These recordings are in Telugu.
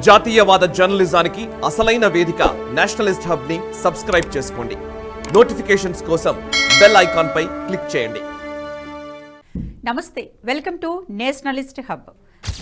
జాతీయవాద జర్నలిజానికి అసలైన వేదిక నేషనలిస్ట్ హబ్ ని సబ్స్క్రైబ్ చేసుకోండి. నోటిఫికేషన్స్ కోసం బెల్ ఐకాన్ పై క్లిక్ చేయండి. నమస్తే, welcome to Nationalist hub.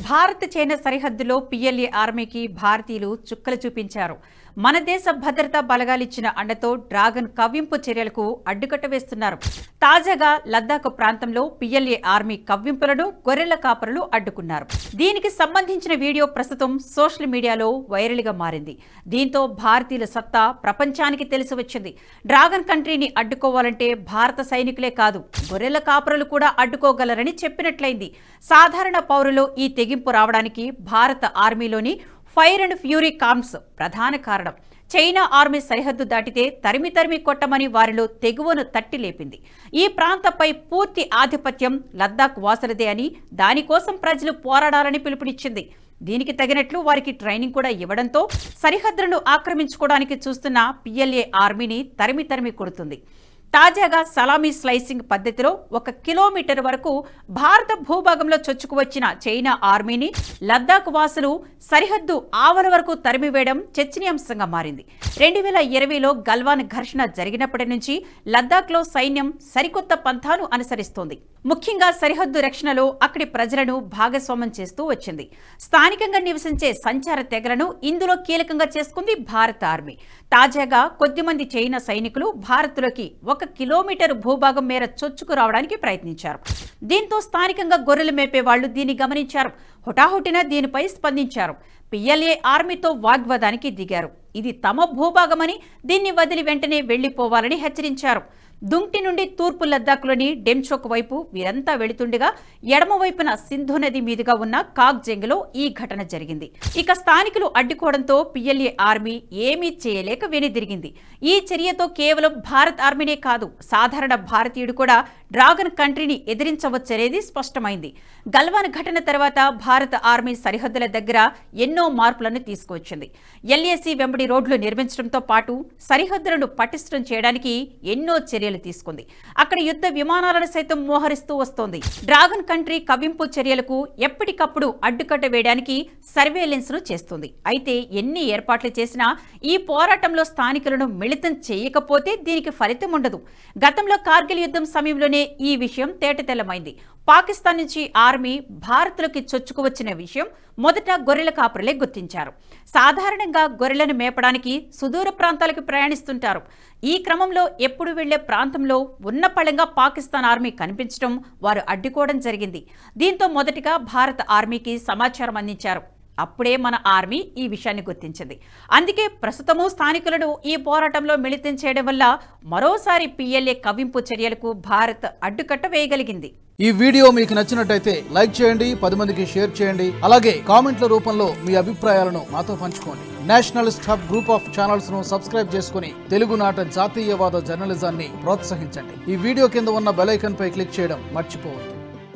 Bharat China సరిహద్దులో పిఎల్ఏ ఆర్మీకి భారతీయులు చుక్కలు చూపించారు. మన దేశ భద్రతా బలగాలిచ్చిన అండతో డ్రాగన్ కవ్వింపు చర్యలకు అడ్డుకట్ట వేస్తున్నారు. తాజాగా లద్దాఖ్ ప్రాంతంలో పిఎల్ఏ ఆర్మీ కవ్వింపులను గొర్రెల కాపరులు అడ్డుకున్నారు. దీనికి సంబంధించిన వీడియో ప్రస్తుతం సోషల్ మీడియాలో వైరల్ గా మారింది. దీంతో భారతీయుల సత్తా ప్రపంచానికి తెలిసి వచ్చింది. డ్రాగన్ కంట్రీని అడ్డుకోవాలంటే భారత సైనికులే కాదు, గొర్రెల కాపరులు కూడా అడ్డుకోగలరని చెప్పినట్లయింది. సాధారణ పౌరులు ఈ తెగింపు రావడానికి భారత ఆర్మీలోని ఫైర్ అండ్ ఫ్యూరీ కామ్స్ ప్రధాన కారణం. చైనా ఆర్మీ సరిహద్దు దాటితే తరిమి కొట్టమని వారిలో తెగువను తట్టి లేపింది. ఈ ప్రాంతంపై పూర్తి ఆధిపత్యం లద్దాఖ్ వాసులదే అని, దానికోసం ప్రజలు పోరాడాలని పిలుపునిచ్చింది. దీనికి తగినట్లు వారికి ట్రైనింగ్ కూడా ఇవ్వడంతో సరిహద్దులను ఆక్రమించుకోవడానికి చూస్తున్న పిఎల్ఏ ఆర్మీని తరిమి కొడుతుంది. తాజాగా సలామీ స్లైసింగ్ పద్ధతిలో 1 కిలోమీటర్ వరకు భారత భూభాగంలో చొచ్చుకువచ్చిన చైనా ఆర్మీని లద్దాఖ్ వాసులు సరిహద్దు ఆవల వరకు తరిమివేయడం చర్చనీయాంశంగా మారింది. 2020లో గల్వాన్ ఘర్షణ జరిగినప్పటి నుంచి లద్దాఖ్లో సైన్యం సరికొత్త పంథాను అనుసరిస్తోంది. ముఖ్యంగా సరిహద్దు రక్షణలో అక్కడి ప్రజలను భాగస్వామ్యం చేస్తూ వచ్చింది. స్థానికంగా నివసించే సంచార తెగలను ఇందులో కీలకంగా చేసుకుంది భారత ఆర్మీ. తాజాగా కొద్దిమంది చైనా సైనికులు భారత్లోకి 1 కిలోమీటర్ భూభాగం మేర చొచ్చుకు రావడానికి ప్రయత్నించారు. దీంతో స్థానికంగా గొర్రెలు మేపే వాళ్లు దీన్ని గమనించారు. హుటాహుటిన దీనిపై స్పందించారు. పిఎల్ఏ ఆర్మీతో వాగ్వాదానికి దిగారు. ఇది తమ భూభాగమని, దీన్ని వదిలి వెంటనే వెళ్లిపోవాలని హెచ్చరించారు. దుంగ్టి నుండి తూర్పు లద్దాఖ్లోని డెమ్చోక్ వైపు వీరంతా వెళుతుండగా ఎడమవైపున సింధు నది మీదుగా ఉన్న కాగ్జెంగ్లో ఈ ఘటన జరిగింది. ఇక స్థానికులు అడ్డుకోవడంతో పిఎల్ఏ ఆర్మీ ఏమీ చేయలేక వెనుదిరిగింది. ఈ చర్యతో కేవలం భారత్ ఆర్మీనే కాదు, సాధారణ భారతీయుడు కూడా డ్రాగన్ కంట్రీని ఎదిరించవచ్చనేది స్పష్టమైంది. గల్వాన్ ఘటన తర్వాత భారత ఆర్మీ సరిహద్దుల దగ్గర ఎన్నో మార్పులను తీసుకువచ్చింది. ఎల్ఏసీ వెంబడి రోడ్లు నిర్మించడంతో పాటు సరిహద్దులను పటిష్టం చేయడానికి ఎన్నో చర్యలు తీసుకుంది. అక్కడ యుద్ధ విమానాలను సైతం మోహరిస్తూ వస్తోంది. డ్రాగన్ కంట్రీ కవ్వింపు చర్యలకు ఎప్పటికప్పుడు అడ్డుకట్ట వేయడానికి సర్వేలెన్స్ ను చేస్తుంది. అయితే ఎన్ని ఏర్పాట్లు చేసినా ఈ పోరాటంలో స్థానికులను మిళితం చేయకపోతే దీనికి ఫలితం ఉండదు. గతంలో కార్గిల్ యుద్ధం సమయంలోనే ఈ విషయం తేటతెల్లమైంది. పాకిస్తాన్ నుంచి ఆర్మీ భారత్లోకి చొచ్చుకువచ్చిన విషయం మొదట గొర్రెల కాపరులే గుర్తించారు. సాధారణంగా గొర్రెలను మేపడానికి సుదూర ప్రాంతాలకు ప్రయాణిస్తుంటారు. ఈ క్రమంలో ఎప్పుడు వెళ్లే ప్రాంతంలో ఉన్న పళంగా పాకిస్తాన్ ఆర్మీ కనిపించడం వారు అడ్డుకోవడం జరిగింది. దీంతో మొదటిగా భారత ఆర్మీకి సమాచారం అందించారు. అప్పుడే మన ఆర్మీ ఈ విషయాన్ని గుర్తించింది. అందుకే ప్రస్తుతము స్థానికులను ఈ పోరాటంలో మిళితం చేయడం వల్ల మరోసారి పిఎల్ఏ కవ్వింపు చర్యలకు భారత్ అడ్డుకట్ట వేయగలిగింది. ఈ వీడియో మీకు నచ్చినట్టయితే లైక్ చేయండి, 10 మందికి షేర్ చేయండి. అలాగే కామెంట్ల రూపంలో మీ అభిప్రాయాలను మాతో పంచుకోండి. Nationalist hub group of channels ను సబ్స్క్రైబ్ చేసుకుని తెలుగునాట జాతీయవాద జర్నలిజాన్ని ప్రోత్సహించండి. ఈ వీడియో కింద ఉన్న బెల్ ఐకాన్ పై క్లిక్ చేయడం మర్చిపోవద్దు.